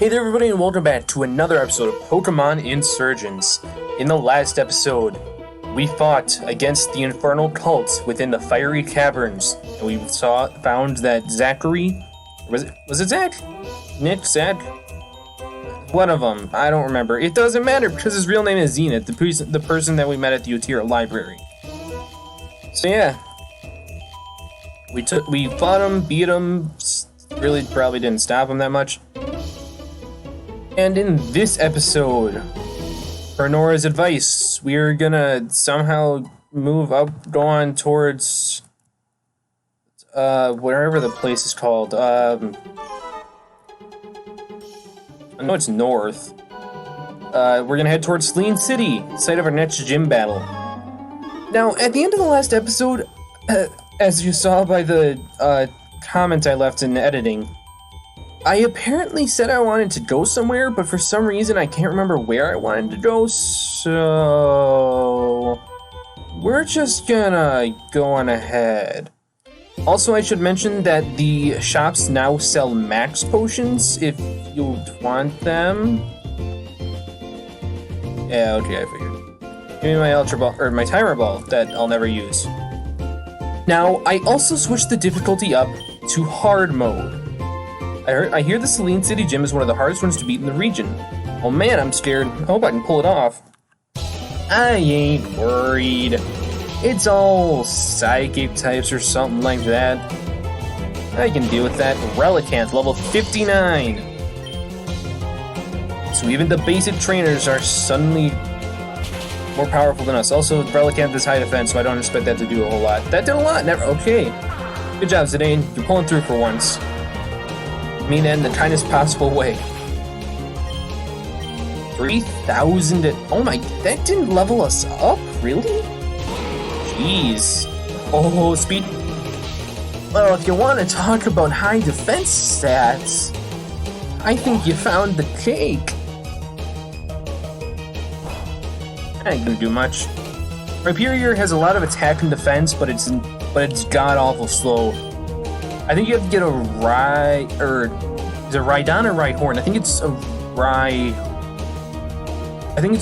Hey there everybody and welcome back to another episode of Pokemon Insurgence. In the last episode, we fought against the infernal cult within the fiery caverns. And we found that Zachary, was it Zach? Nick? Zach? One of them, I don't remember. It doesn't matter because his real name is Zenith, the person that we met at the Utira library. So yeah. We fought him, beat him, really probably didn't stop him that much. And in this episode, for Nora's advice, we're gonna somehow move up, go on towards, wherever the place is called. I know it's north. We're gonna head towards Slean City, site of our next gym battle. Now, at the end of the last episode, as you saw by the comment I left in editing, I apparently said I wanted to go somewhere, but for some reason I can't remember where I wanted to go, so we're just gonna go on ahead. Also, I should mention that the shops now sell max potions if you want them. Yeah, okay, I figured. Give me my Ultra Ball, or my Timer Ball that I'll never use. Now, I also switched the difficulty up to hard mode. I hear the Slean City gym is one of the hardest ones to beat in the region. Oh man, I'm scared. I hope I can pull it off. I ain't worried. It's all psychic types or something like that. I can deal with that. Relicanth, level 59. So even the basic trainers are suddenly more powerful than us. Also, Relicanth is high defense, so I don't expect that to do a whole lot. That did a lot. Never. Okay. Good job, Zidane. You're pulling through for once. I mean that in the kindest possible way. 3,000. Oh my, that didn't level us up? Really? Jeez. Oh, speed. Well, if you want to talk about high defense stats, I think you found the cake. I ain't gonna do much. Rhyperior has a lot of attack and defense, but it's god-awful slow. I think you have to get a is it Rhydon or Rhyhorn? I think it's a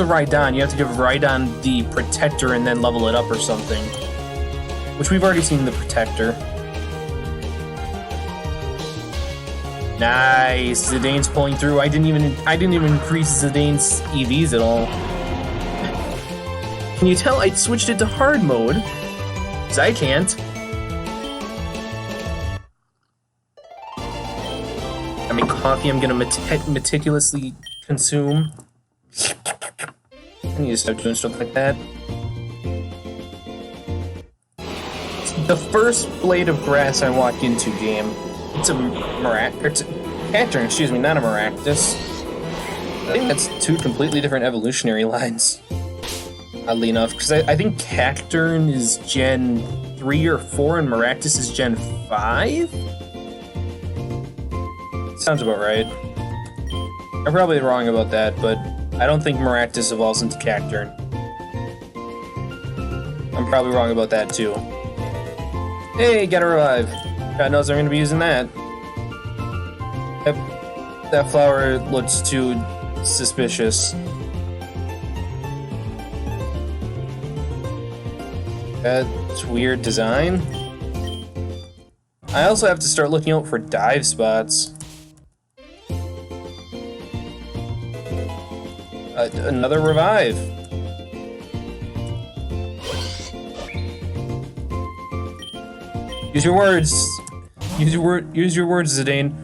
Rhydon. You have to give Rhydon the Protector and then level it up or something. Which we've already seen the Protector. Nice, Zidane's pulling through. I didn't even increase Zidane's EVs at all. Can you tell I switched it to hard mode? Because I can't. I make coffee I'm gonna meticulously consume. I need to start doing stuff like that. The first blade of grass I walk into, game. It's a Cacturn, excuse me, not a Maractus. I think that's two completely different evolutionary lines. Oddly enough, because I think Cacturn is Gen 3 or 4 and Maractus is Gen 5? Sounds about right. I'm probably wrong about that, but I don't think Maractus evolves into Cacturn. I'm probably wrong about that too. Hey, got a revive. God knows I'm going to be using that. Yep. That flower looks too suspicious. That's weird design. I also have to start looking out for dive spots. Another revive. Use your words. Use your words, Zidane.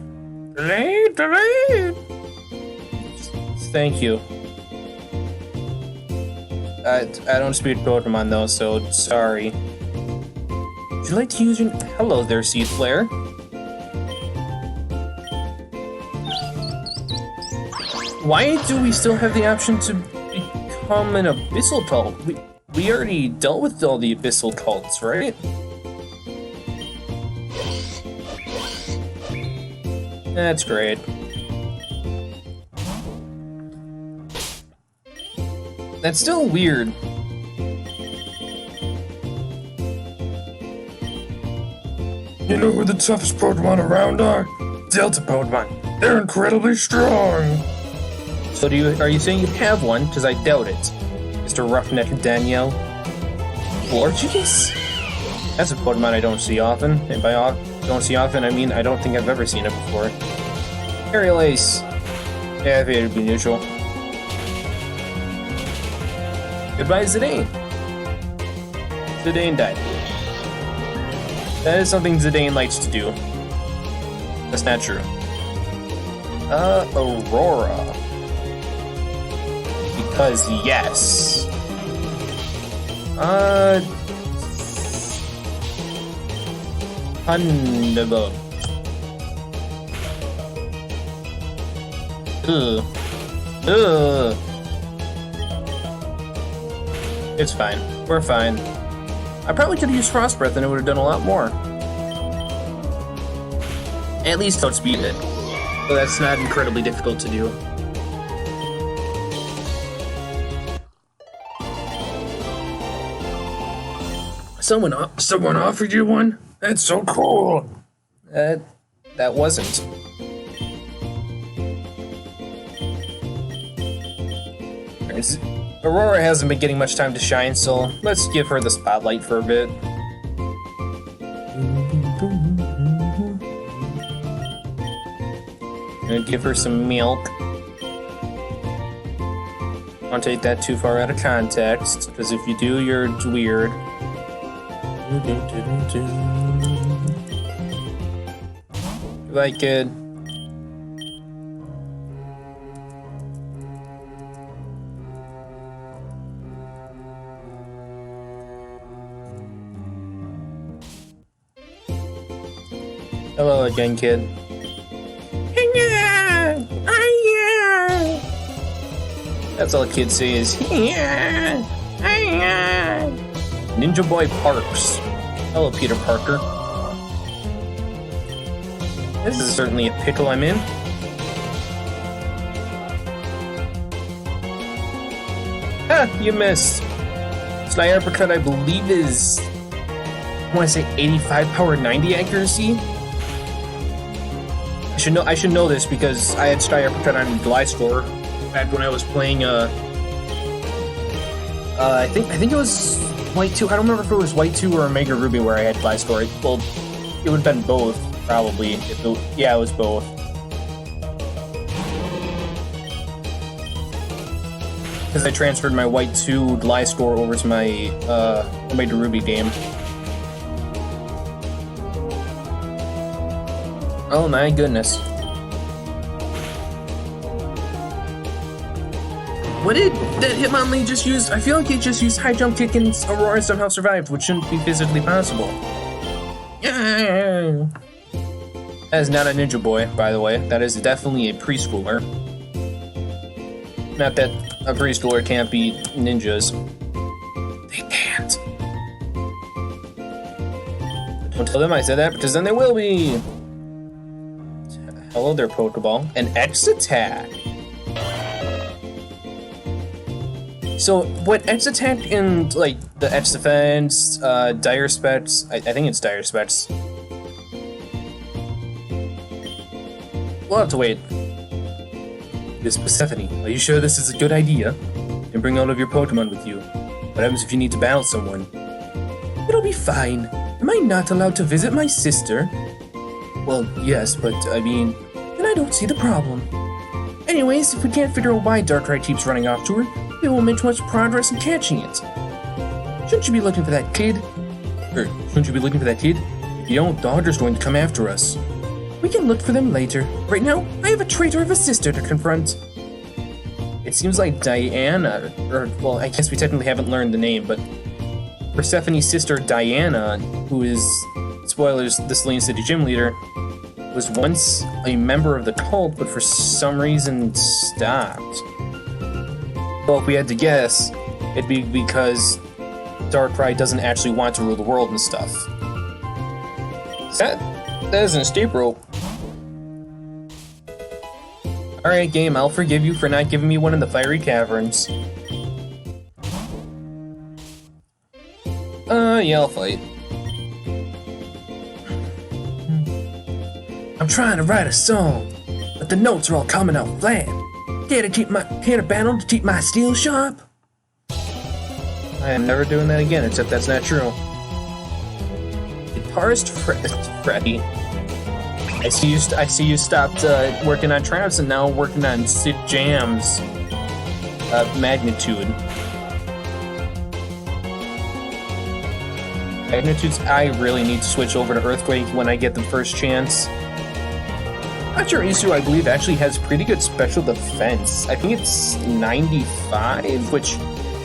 Thank you. I don't speak Pokemon though, so sorry. Would you like to use your... Hello there, Seed Flare. Why do we still have the option to become an Abyssal Cult? We already dealt with all the Abyssal Cults, right? That's great. That's still weird. You know who the toughest Pokemon around are? Delta Pokemon. They're incredibly strong. So are you saying you have one? Because I doubt it. Mr. Roughneck Danielle. Florges? That's a Pokemon I don't see often. And by don't see often, I mean I don't think I've ever seen it before. Aerial Ace. Yeah, I figured it'd be neutral. Goodbye, Zidane. Zidane died. That is something Zidane likes to do. That's not true. Aurora. Because yes. Thunderbug. Ugh. It's fine. We're fine. I probably could have used Frost Breath and it would have done a lot more. At least outspeed it. So that's not incredibly difficult to do. Someone offered you one? That's so cool. That wasn't. Aurora hasn't been getting much time to shine, so let's give her the spotlight for a bit. Gonna give her some milk. Don't take that too far out of context, because if you do, you're weird. Goodbye, kid. Hello again, kid. That's all kids say is Ninja Boy Parks. Hello, Peter Parker. This is certainly a pickle I'm in. Ah, you missed. Sly Uppercut, I believe, is, I want to say 85 power, 90 accuracy. I should know this because I had Sly Uppercut on Gliscor back when I was playing. I think it was White 2. I don't remember if it was White 2 or Omega Ruby where I had Gliscor. Well, it would have been both, probably. Yeah, it was both. Because I transferred my White 2 Gliscor over to my Omega Ruby game. Oh my goodness. What did that Hitmonlee just use? I feel like he just used High Jump Kick and Aurora somehow survived, which shouldn't be physically possible. That is not a Ninja Boy, by the way. That is definitely a preschooler. Not that a preschooler can't be ninjas. They can't. Don't tell them I said that, because then they will be. Hello there, Pokeball. An X attack. So, what X attack in, like, the X defense, Dire Specs, I think it's Dire Specs. We'll have to wait. Miss Persephone, are you sure this is a good idea? And bring all of your Pokemon with you. What happens if you need to battle someone? It'll be fine. Am I not allowed to visit my sister? Well, yes, but, I mean, then I don't see the problem. Anyways, if we can't figure out why Darkrai keeps running off to her, we won't make much progress in catching it. Shouldn't you be looking for that kid? Shouldn't you be looking for that kid? If you don't, the hunter's going to come after us. We can look for them later. Right now, I have a traitor of a sister to confront. It seems like Diana, or, well, I guess we technically haven't learned the name, but Persephone's sister Diana, who is, spoilers, the Selene City gym leader, was once a member of the cult, but for some reason stopped. Well, if we had to guess, it'd be because Darkrai doesn't actually want to rule the world and stuff. That is an escape rope. Alright, game, I'll forgive you for not giving me one in the fiery caverns. Yeah, I'll fight. I'm trying to write a song, a but the notes are all coming out flat. Can't a battle to keep my steel sharp? I am never doing that again, except that's not true. Guitarist Freddy. I see you stopped working on Tramps and now working on Sid Jam's Magnitude. Magnitudes, I really need to switch over to Earthquake when I get the first chance. Pachirisu, I believe, actually has pretty good special defense. I think it's 95, which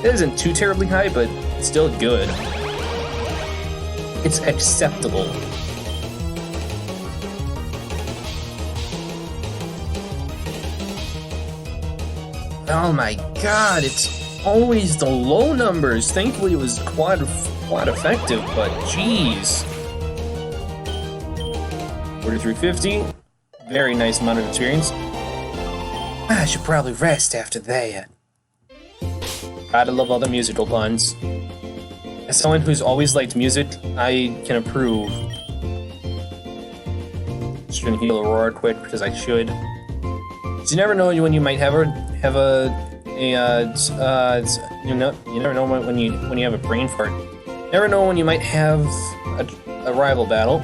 isn't too terribly high, but still good. It's acceptable. Oh my god, it's always the low numbers. Thankfully it was quad effective, but jeez. 4350. Very nice amount of experience. I should probably rest after that. Gotta love all the musical puns. As someone who's always liked music, I can approve. Just gonna heal Aurora quick because I should. You never know when you might you never know when you have a brain fart. Never know when you might have a rival battle.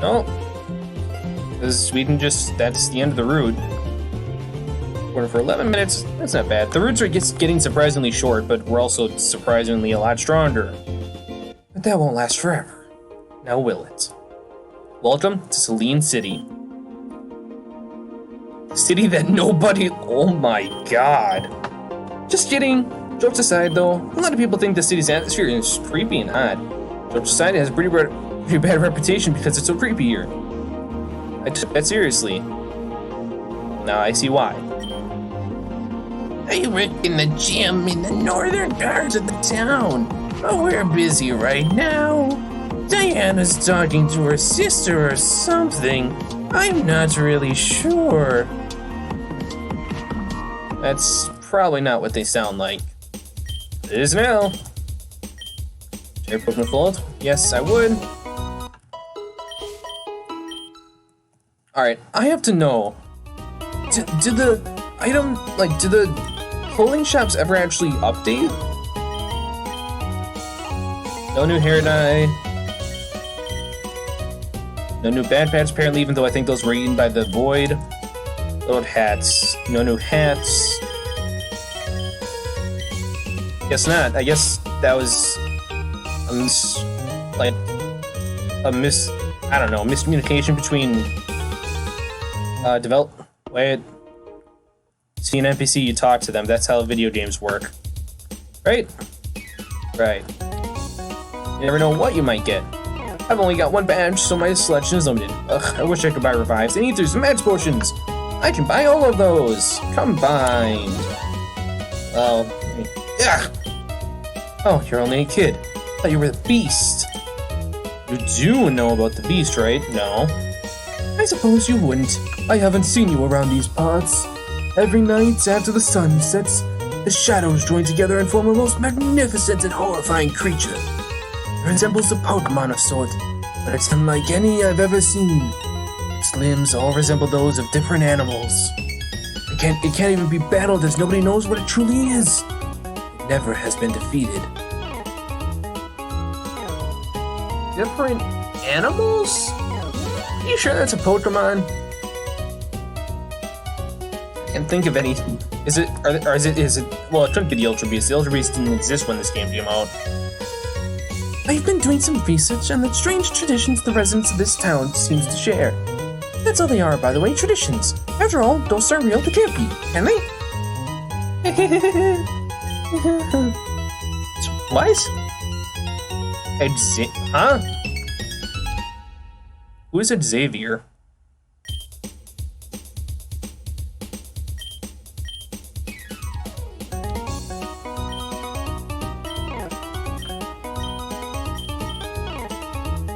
No, because that's the end of the route. We're for 11 minutes, that's not bad. The routes are getting surprisingly short, but we're also surprisingly a lot stronger. But that won't last forever. Now will it? Welcome to Selene City. City that nobody, oh my god. Just kidding. Jokes aside though, a lot of people think the city's atmosphere is creepy and odd. Jokes aside, it has a pretty bad reputation because it's so creepy here. I took that seriously. Now I see why. I work in the gym in the northern parts of the town, but we're busy right now. Diana's talking to her sister or something. I'm not really sure. That's probably not what they sound like. It is now. Share Pokemon Fold? Yes, I would. Alright, I have to know. Did the item, do the clothing shops ever actually update? No new hair dye. No new bad pads apparently, even though I think those were eaten by the void. Load hats. No new hats. Guess not. I guess that was I don't know, miscommunication between wait. See an NPC, you talk to them. That's how video games work. Right? Right. You never know what you might get. I've only got one badge, so my selection is limited. Ugh, I wish I could buy revives and ethers and match potions. I can buy all of those combined. Oh, yeah. Oh, you're only a kid. I thought you were the beast. You do know about the beast, right? No. I suppose you wouldn't. I haven't seen you around these parts. Every night after the sun sets, the shadows join together and form a most magnificent and horrifying creature. It resembles a Pokemon of sort, but it's unlike any I've ever seen. Its limbs all resemble those of different animals. It can't even be battled as nobody knows what it truly is. It never has been defeated. Different animals? Are you sure that's a Pokemon? I can't think of any. Is it? Well, it couldn't be the Ultra Beast. The Ultra Beast didn't exist when this game came out. I've been doing some research on the strange traditions the residents of this town seems to share. That's all they are, by the way, traditions. After all, ghosts are real, they can't be, can they? What? Huh? Who is Xavier?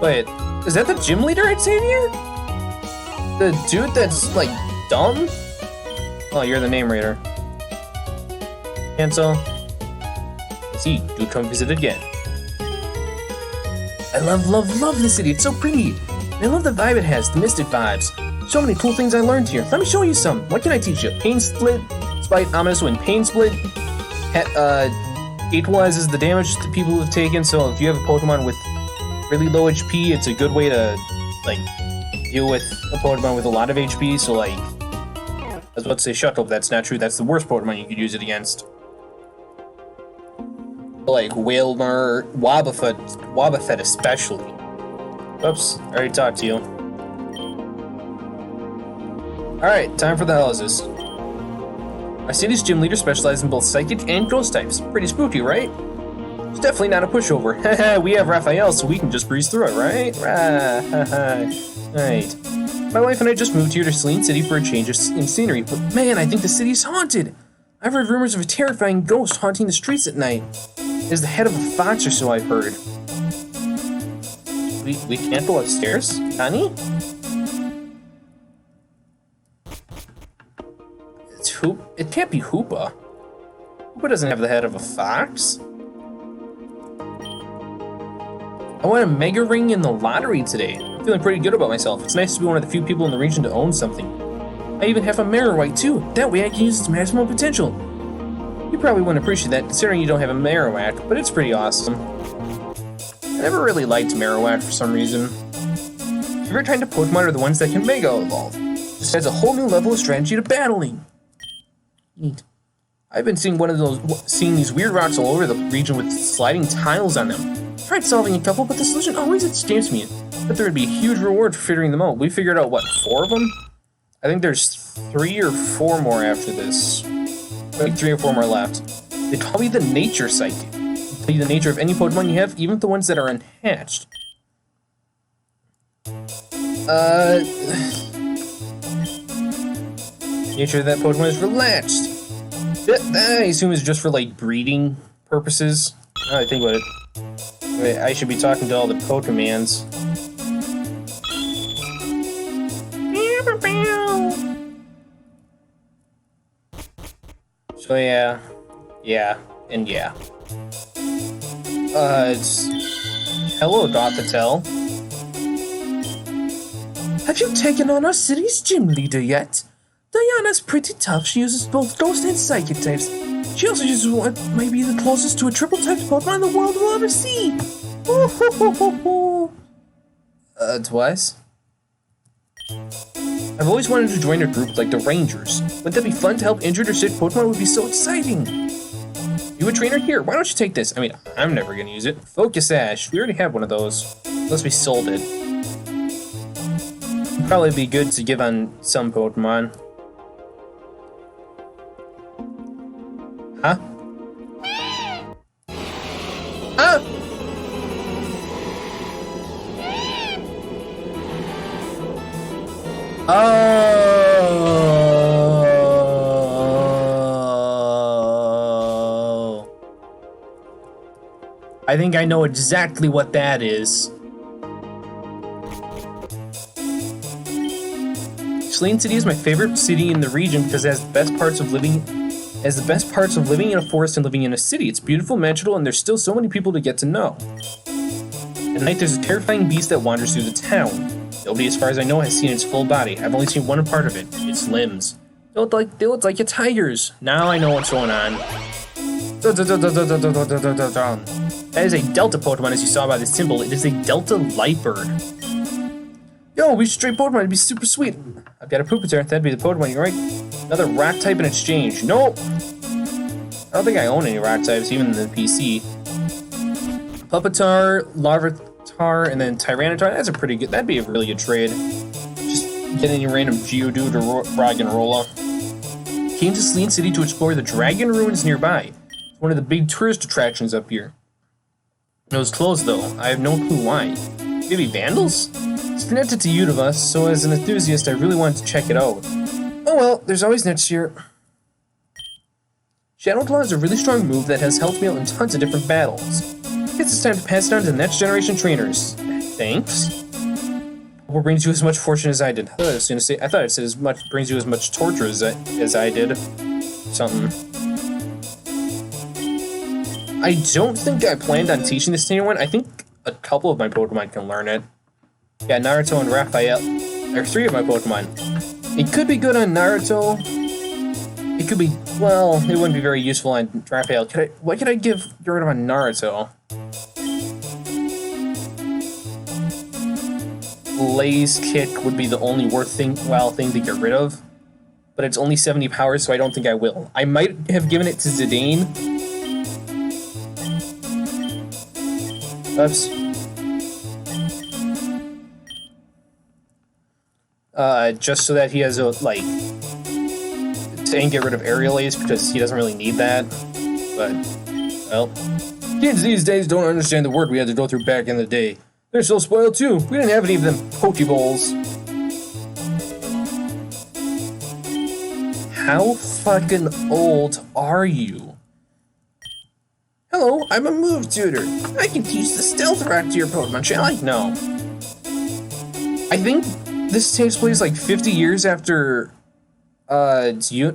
Wait, is that the gym leader, Xavier? The dude that's, dumb? Oh, you're the name reader. Cancel. Let's see, do come visit again. I love this city. It's so pretty. And I love the vibe it has, the mystic vibes. So many cool things I learned here. Let me show you some. What can I teach you? Pain Split, Spite, Ominous Wind. Pain Split equalizes the damage that people have taken, so if you have a Pokemon with really low HP, it's a good way to, like, deal with a Pokemon with a lot of HP, so, like, I was about to say Shuckle, but that's not true. That's the worst Pokemon you could use it against. Like, Wailmer, Wobbuffet especially. Oops, I already talked to you. Alright, time for the houses. Our city's gym leader specializes in both psychic and ghost types. Pretty spooky, right? It's definitely not a pushover. Haha, we have Raphael, so we can just breeze through it, right? Right. My wife and I just moved here to Selene City for a change in scenery, but man, I think the city's haunted. I've heard rumors of a terrifying ghost haunting the streets at night. It is the head of a fox or so, I've heard. We can't go upstairs? Honey? It can't be Hoopa. Hoopa doesn't have the head of a fox. I won a Mega Ring in the lottery today. I'm feeling pretty good about myself. It's nice to be one of the few people in the region to own something. I even have a Marowak too. That way I can use its maximum potential. You probably wouldn't appreciate that considering you don't have a Marowak, but it's pretty awesome. I never really liked Marowak for some reason. Favorite kind of Pokemon are the ones that can Mega Evolve. Just adds a whole new level of strategy to battling. Neat. I've been seeing seeing these weird rocks all over the region with sliding tiles on them. Tried solving a couple, but the solution always escapes me. But there would be a huge reward for figuring them out. We figured out, what, 4 of them? I think there's 3 or 4 more after this. I think 3 or 4 more left. They call me the Nature Psychic. Tell you the nature of any Pokemon you have, even the ones that are unhatched. Nature of that Pokemon is relaxed. I assume it's just for, like, breeding purposes. Now I think about it. Wait, I should be talking to all the Pokemans. So yeah. It's... Hello, Gothitelle. Have you taken on our city's gym leader yet? Diana's pretty tough. She uses both ghost and psychic types. She also uses what might be the closest to a triple-typed Pokemon the world will ever see. Twice? I've always wanted to join a group like the Rangers. Wouldn't that be fun to help injured or sick Pokemon? Would be so exciting. You a trainer? Here, why don't you take this? I mean, I'm never gonna use it. Focus Ash. We already have one of those. Unless we sold it. It'd probably be good to give on some Pokemon. Huh? Ah! Oh! I think I know exactly what that is. Selene City is my favorite city in the region because it has the best parts of living in a forest and living in a city. It's beautiful, magical, and there's still so many people to get to know. At night, there's a terrifying beast that wanders through the town. Nobody, as far as I know, has seen its full body. I've only seen one part of it, its limbs. They look like a tiger's. Now I know what's going on. That is a Delta Pokemon, as you saw by the symbol. It is a Delta Lightbird. Yo, we should trade Pokemon. It'd be super sweet. I've got a Pupitar. That'd be the Pokemon, you're right. Another rock type in exchange. Nope. I don't think I own any rock types, even in the PC. Pupitar, Larvitar, and then Tyranitar. That's a pretty good. That'd be a really good trade. Just get any random Geodude or Roggenrola. Came to Selene City to explore the Dragon Ruins nearby. It's one of the big tourist attractions up here. It was closed though. I have no clue why. Maybe vandals? It's connected to Univus, so as an enthusiast, I really wanted to check it out. Oh well, there's always next year. Shadow Claw is a really strong move that has helped me out in tons of different battles. I guess it's time to pass it on to the next generation trainers. Thanks. What brings you as much fortune as I did? I thought it said as much brings you as much torture as I did. Something. I don't think I planned on teaching this to anyone. I think a couple of my Pokemon can learn it. Yeah, Naruto and Raphael are 3 of my Pokemon. It could be good on Naruto. It could be, well, it wouldn't be very useful on Raphael. What could I get rid of on Naruto? Blaze Kick would be the only thing to get rid of. But it's only 70 power, so I don't think I will. I might have given it to Zidane. Oops. Just so that he has a, like, and get rid of Aerial Ace because he doesn't really need that. But, well, kids these days don't understand the work we had to go through back in the day. They're so spoiled too. We didn't have any of them Pokeballs. How fucking old are you? Hello, I'm a move tutor. I can teach the Stealth Rock to your Pokemon, shall I? No. I think this takes place like 50 years after Omega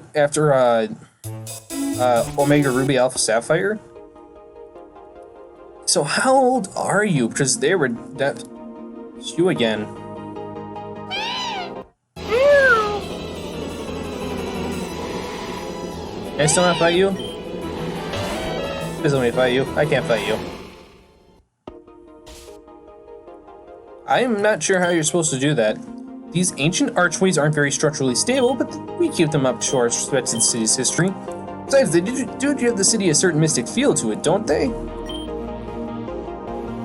Ruby Alpha Sapphire. So how old are you? Because they were that. It's you again. Can I still not fight you? Please let me fight you. I can't fight you. I'm not sure how you're supposed to do that. These ancient archways aren't very structurally stable, but we keep them up to our respect to the city's history. Besides, they do give the city a certain mystic feel to it, don't they?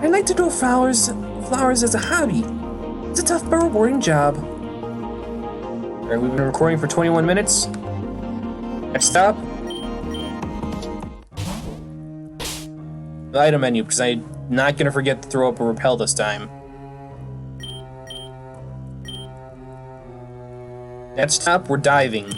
I like to grow flowers as a hobby. It's a tough but rewarding job. Alright, we've been recording for 21 minutes. Next stop. The item menu, because I'm not going to forget to throw up a repel this time. Next stop, we're diving.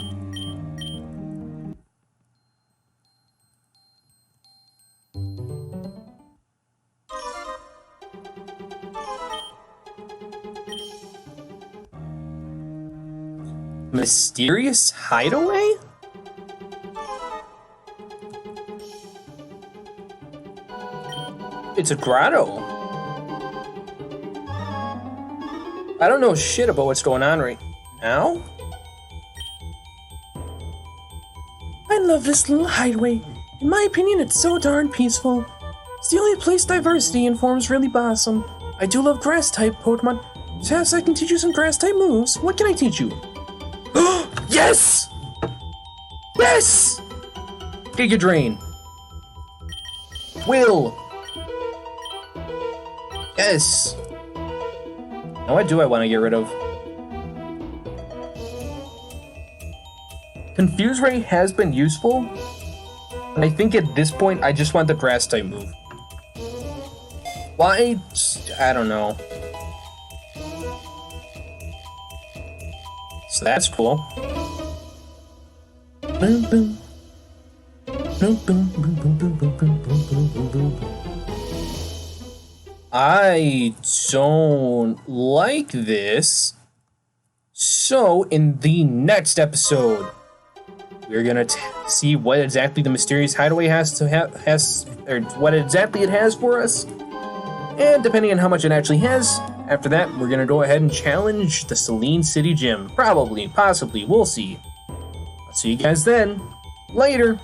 Mysterious hideaway? It's a grotto. I don't know shit about what's going on right now. I love this little hideaway. In my opinion, it's so darn peaceful. It's the only place diversity and forms really blossom. I do love grass-type Pokemon. Perhaps I can teach you some grass-type moves. What can I teach you? Yes! Yes! Giga Drain. Will. Yes. Now what do I want to get rid of? Confuse Ray has been useful, but I think at this point I just want the grass type move. Why? I don't know. So that's cool. Boom, boom. Boom, boom, boom, boom, boom, boom, boom, boom, boom, boom. I don't like this. So in the next episode, we're gonna see what exactly the mysterious hideaway or what exactly it has for us. And depending on how much it actually has, after that, we're gonna go ahead and challenge the Celine City Gym. Probably, possibly, we'll see. I'll see you guys then. Later.